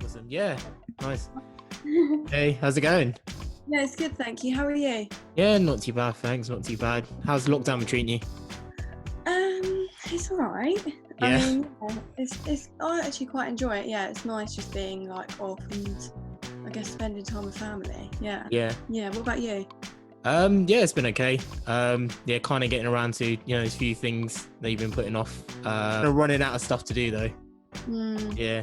Awesome. Yeah. Nice. Hey, how's it going? Yeah, it's good, thank you. How are you? Yeah, not too bad, thanks. Not too bad. How's lockdown been treating you? It's alright. Yeah. I mean, it's I actually quite enjoy it. Yeah, it's nice just being like off and I guess spending time with family. Yeah. Yeah. Yeah. What about you? Yeah, it's been okay. Yeah, kind of getting around to, those few things that you've been putting off. Running out of stuff to do though. Yeah.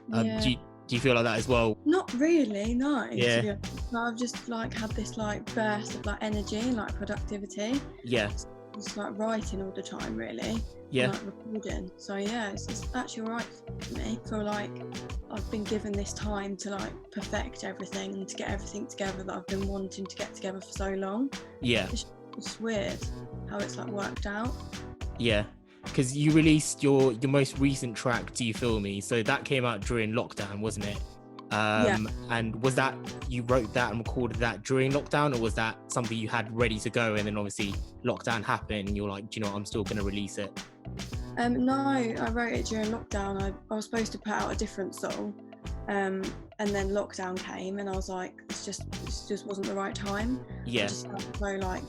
Yeah. Do you feel like that as well? Not really, no. Yeah. To be honest. I've just like had this like burst of like energy and like productivity. Yeah. Just like writing all the time, really. Yeah. And, like recording. So yeah, it's actually alright for me. I feel like I've been given this time to like perfect everything and to get everything together that I've been wanting to get together for so long. Yeah. It's weird how it's like worked out. Yeah. Because you released your most recent track, Do You Feel Me? So that came out during lockdown, wasn't it? Yeah. And was that, you wrote that and recorded that during lockdown, or was that something you had ready to go and then obviously lockdown happened and you're like, do you know what, I'm still going to release it? No, I wrote it during lockdown. I was supposed to put out a different song, and then lockdown came and I was like, this just wasn't the right time. Yeah. I just felt so like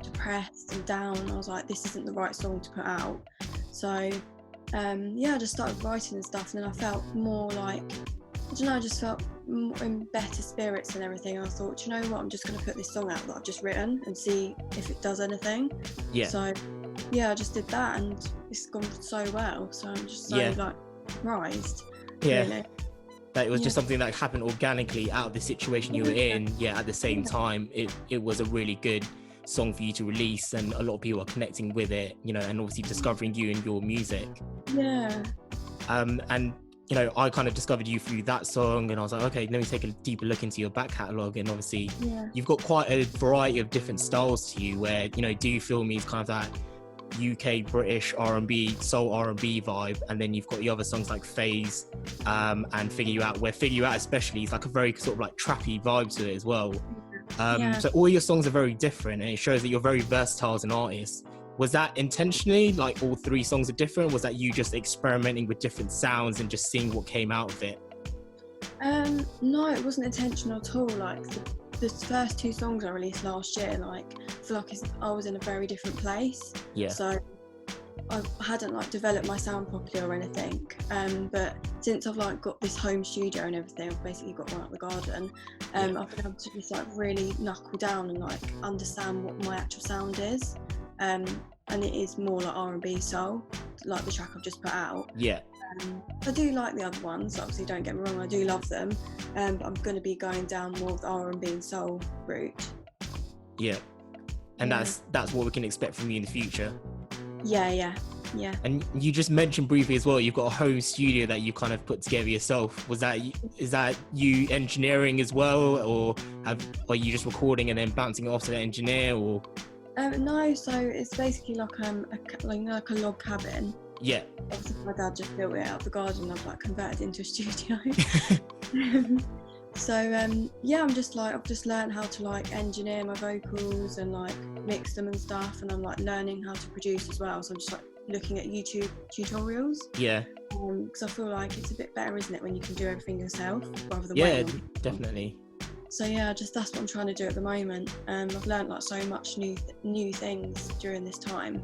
depressed and down. I was like, this isn't the right song to put out. So yeah, I just started writing and stuff, and then I felt more like, I don't know, I just felt in better spirits and everything. I thought, do you know what, I'm just going to put this song out that I've just written and see if it does anything. Yeah. So yeah, I just did that and it's gone so well. So I'm just so like surprised. Yeah. Really. That it was just something that happened organically out of the situation you were in. Yeah, at the same time, it was a really good song for you to release, and a lot of people are connecting with it, and obviously discovering you and your music. Yeah. And I kind of discovered you through that song, and I was like, okay, let me take a deeper look into your back catalogue. And obviously you've got quite a variety of different styles to you, where Do You Feel Me is kind of that UK British R&B, soul R&B vibe, and then you've got the other songs like Phase and Figure You Out, where Figure You Out especially is like a very sort of like trappy vibe to it as well. So all your songs are very different, and it shows that you're very versatile as an artist. Was that intentionally, like all three songs are different? Was that you just experimenting with different sounds and just seeing what came out of it? No, it wasn't intentional at all. Like the first two songs I released last year, like I feel like I was in a very different place. Yeah. So I hadn't like developed my sound properly or anything. But since I've like got this home studio and everything, I've basically got one at the garden. I've been able to just like really knuckle down and like understand what my actual sound is. And it is more like R&B soul, like the track I've just put out. Yeah. I do like the other ones, obviously, don't get me wrong, I do love them, but I'm going to be going down more of the R&B and soul route. Yeah. And that's what we can expect from you in the future. Yeah. And you just mentioned briefly as well, you've got a home studio that you kind of put together yourself. Is that you engineering as well, or are you just recording and then bouncing it off to the engineer, or? No, so it's basically like a log cabin. Yeah. Obviously my dad just built it out of the garden. I've like converted into a studio. So I'm just like, I've just learned how to like engineer my vocals and like mix them and stuff, and I'm like learning how to produce as well. So I'm just like looking at YouTube tutorials. Yeah. Because I feel like it's a bit better, isn't it, when you can do everything yourself rather than waiting. Definitely. So yeah, just that's what I'm trying to do at the moment. I've learned like so much new things during this time.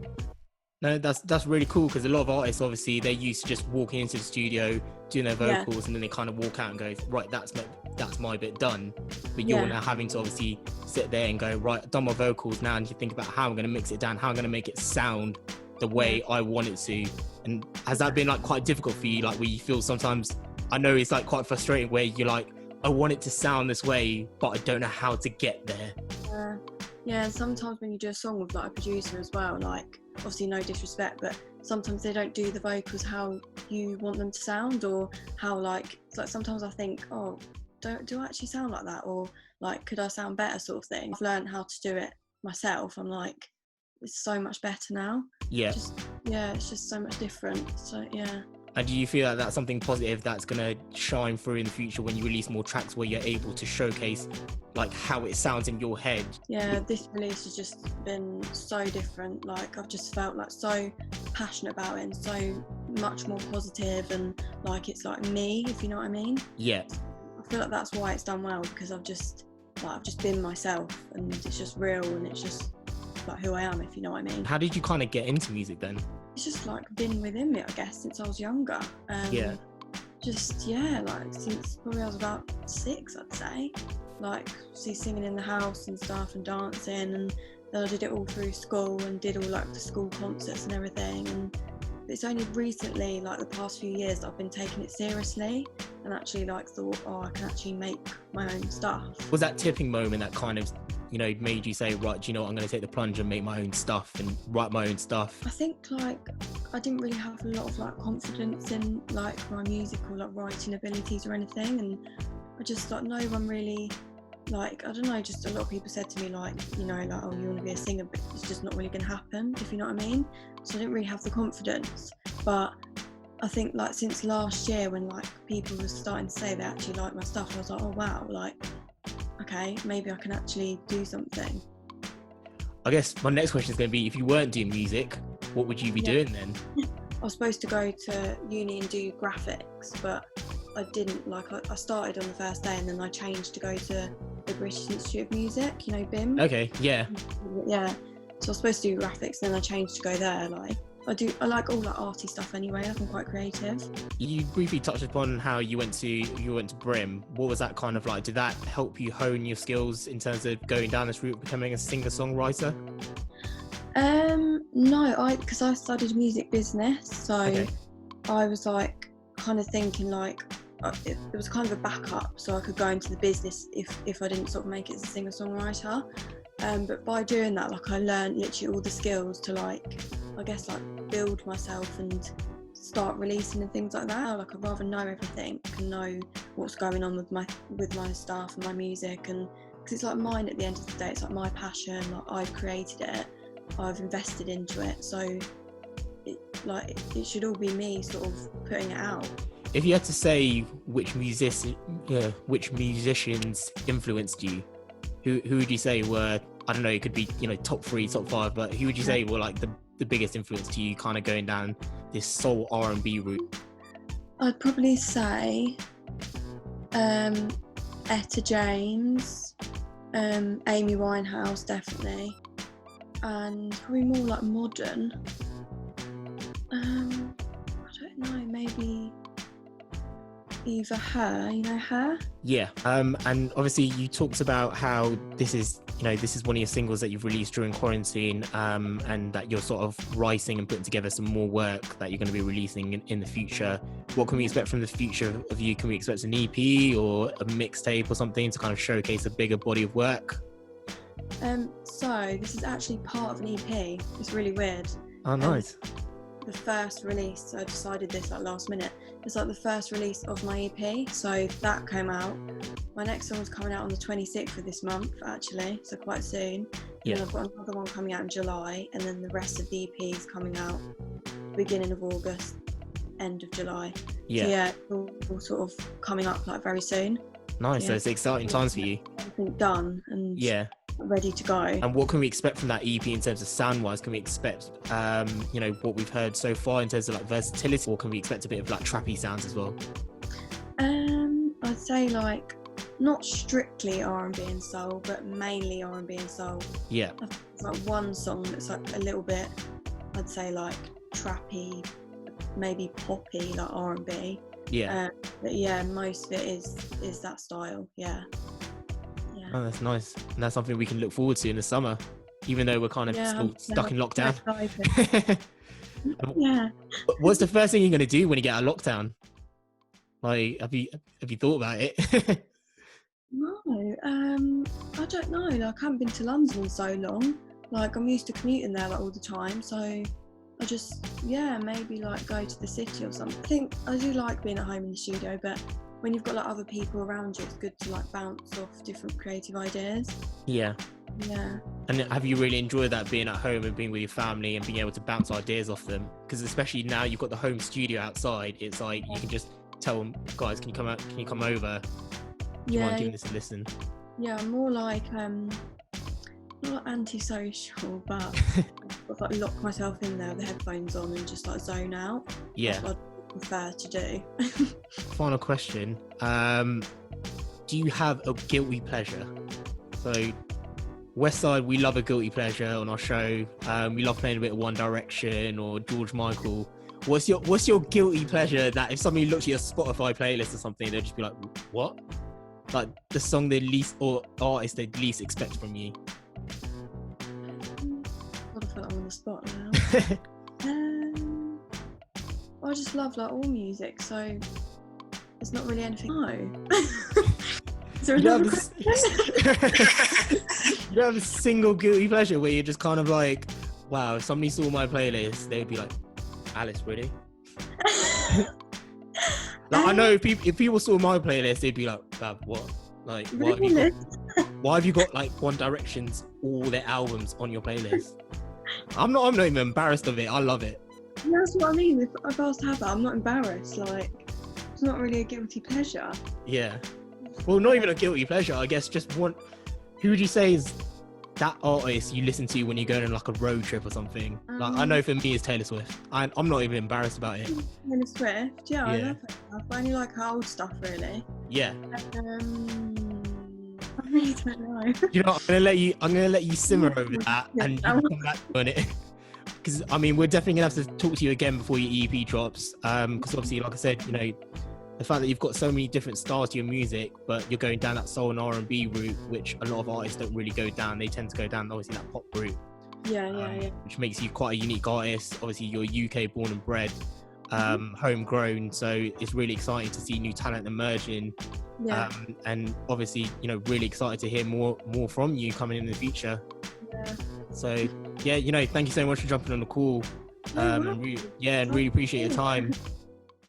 No, that's really cool, because a lot of artists, obviously, they're used to just walking into the studio, doing their vocals, and then they kind of walk out and go, right, that's my bit done. But you're now having to obviously sit there and go, right, I've done my vocals now, and you think about how I'm going to mix it down, how I'm going to make it sound the way I want it to. And has that been like quite difficult for you? Like, where you feel sometimes, I know it's like quite frustrating, where you're like, I want it to sound this way, but I don't know how to get there. Yeah, and sometimes when you do a song with like a producer as well, like obviously no disrespect, but sometimes they don't do the vocals how you want them to sound, or how like sometimes I think, oh, do I actually sound like that, or like could I sound better, sort of thing. I've learned how to do it myself. I'm like, it's so much better now. It's just so much different. So yeah. And do you feel like that's something positive that's going to shine through in the future when you release more tracks, where you're able to showcase like how it sounds in your head? Yeah, this release has just been so different. Like I've just felt like so passionate about it and so much more positive, and like it's like me, if you know what I mean. Yeah. I feel like that's why it's done well, because I've just been myself, and it's just real, and it's just like who I am, if you know what I mean. How did you kind of get into music then? It's just like been within me, I guess, since I was younger. Just like since probably I was about 6, I'd say. Like singing in the house and stuff and dancing, and then I did it all through school and did all like the school concerts and everything. And it's only recently, like the past few years, that I've been taking it seriously and actually like thought, oh, I can actually make my own stuff. Was that tipping moment that kind of, you know, made you say, right, do you know what, I'm going to take the plunge and make my own stuff and write my own stuff? I think like I didn't really have a lot of like confidence in like my music or like writing abilities or anything, and I just like no one really, like, I don't know, just a lot of people said to me like, you know, like, oh, you want to be a singer, but it's just not really going to happen, if you know what I mean. So I didn't really have the confidence. But I think like since last year, when like people were starting to say they actually like my stuff, I was like, oh wow, like, okay, maybe I can actually do something. I guess my next question is going to be, if you weren't doing music, what would you be doing then? I was supposed to go to uni and do graphics, but I didn't. Like I started on the first day, and then I changed to go to the British Institute of Music, you know, BIM. Okay, yeah. Yeah, so I was supposed to do graphics, and then I changed to go there. Like I like all that arty stuff anyway. Like I'm quite creative. You briefly touched upon how you went to BRIM. What was that kind of like? Did that help you hone your skills in terms of going down this route, becoming a singer-songwriter? No, because I studied music business, so okay. I was like kind of thinking like it was kind of a backup, so I could go into the business if I didn't sort of make it as a singer-songwriter. But by doing that, like I learned literally all the skills to like, I guess like build myself and start releasing and things like that. Like I'd rather know everything and know what's going on with my stuff and my music, and because it's like mine at the end of the day. It's like my passion. Like I've created it, I've invested into it, so it should all be me sort of putting it out. If you had to say which musicians influenced you, who would you say were, I don't know, it could be, you know, top 3, top 5, but who would you say were like the biggest influence to you kind of going down this soul R&B route? I'd probably say Etta James, Amy Winehouse definitely, and probably more like modern. I don't know, maybe either her, you know, her? Yeah, and obviously you talked about how this is one of your singles that you've released during quarantine, and that you're sort of writing and putting together some more work that you're going to be releasing in the future. What can we expect from the future of you? Can we expect an EP or a mixtape or something to kind of showcase a bigger body of work? So this is actually part of an EP. It's really weird. Oh, nice. The first release, I decided this like last minute. It's like the first release of my EP, so that came out. My next song's coming out on the 26th of this month, actually, so quite soon. Yeah. And then I've got another one coming out in July, and then the rest of the EP is coming out beginning of August, end of July. Yeah. So yeah, all sort of coming up like very soon. Nice. Yeah. So it's exciting times for you. Everything done and ready to go. And what can we expect from that EP in terms of sound-wise? Can we expect, you know, what we've heard so far in terms of like versatility, or can we expect a bit of like trappy sounds as well? I'd say like not strictly R&B and soul, but mainly R&B and soul. Yeah. There's like one song that's like a little bit, I'd say like trappy, maybe poppy, like R&B. Yeah. But yeah, most of it is that style. Yeah. Yeah. Oh, that's nice. And that's something we can look forward to in the summer, even though we're kind of still stuck in lockdown. Yeah. What's the first thing you're going to do when you get out of lockdown? Like, have you thought about it? No, I don't know. Like, I haven't been to London in so long. Like, I'm used to commuting there like all the time, so I just, maybe like go to the city or something. I think I do like being at home in the studio, but when you've got like other people around you, it's good to like bounce off different creative ideas. Yeah. Yeah. And have you really enjoyed that, being at home and being with your family and being able to bounce ideas off them? Because especially now you've got the home studio outside, it's like you can just tell them, guys, can you come out? Can you come over? Do you mind giving this a listen? Yeah, more like not antisocial, but I've like lock myself in there with the headphones on and just like zone out. Yeah. That's what I prefer to do. Final question. Do you have a guilty pleasure? So Westside, we love a guilty pleasure on our show. We love playing a bit of One Direction or George Michael. What's your guilty pleasure that if somebody looks at your Spotify playlist or something, they'll just be like, what? Like the song they least, or artist they least expect from you? God, I feel like I'm on the spot now. I just love like all music, so there's not really anything. No. Is there another question? You don't have a single guilty pleasure where you're just kind of like, wow, if somebody saw my playlist, they would be like, Alice, really? Like, I know if people saw my playlist, they'd be like, what? Like, why have you got like One Direction's all their albums on your playlist? I'm not even embarrassed of it. I love it. Yeah, that's what I mean. If I was to have that, I'm not embarrassed. Like, it's not really a guilty pleasure. Yeah. Well, not even a guilty pleasure. I guess just one. Who would you say is that artist you listen to when you're going on like a road trip or something? Like, I know for me it's Taylor Swift. I'm not even embarrassed about it. Taylor Swift, yeah. I love her. I only like her old stuff, really. Yeah. I really don't know. You know, I'm gonna let you simmer over that, and you can come back on it. Because I mean, we're definitely gonna have to talk to you again before your EP drops. Because obviously, like I said, you know, the fact that you've got so many different styles to your music, but you're going down that soul and R&B route, which a lot of artists don't really go down. They tend to go down obviously that pop route. Yeah. Which makes you quite a unique artist. Obviously, you're UK born and bred, homegrown, so it's really exciting to see new talent emerging. Yeah. And obviously, you know, really excited to hear more from you coming in the future. Yeah. So yeah, you know, thank you so much for jumping on the call. And really appreciate your time.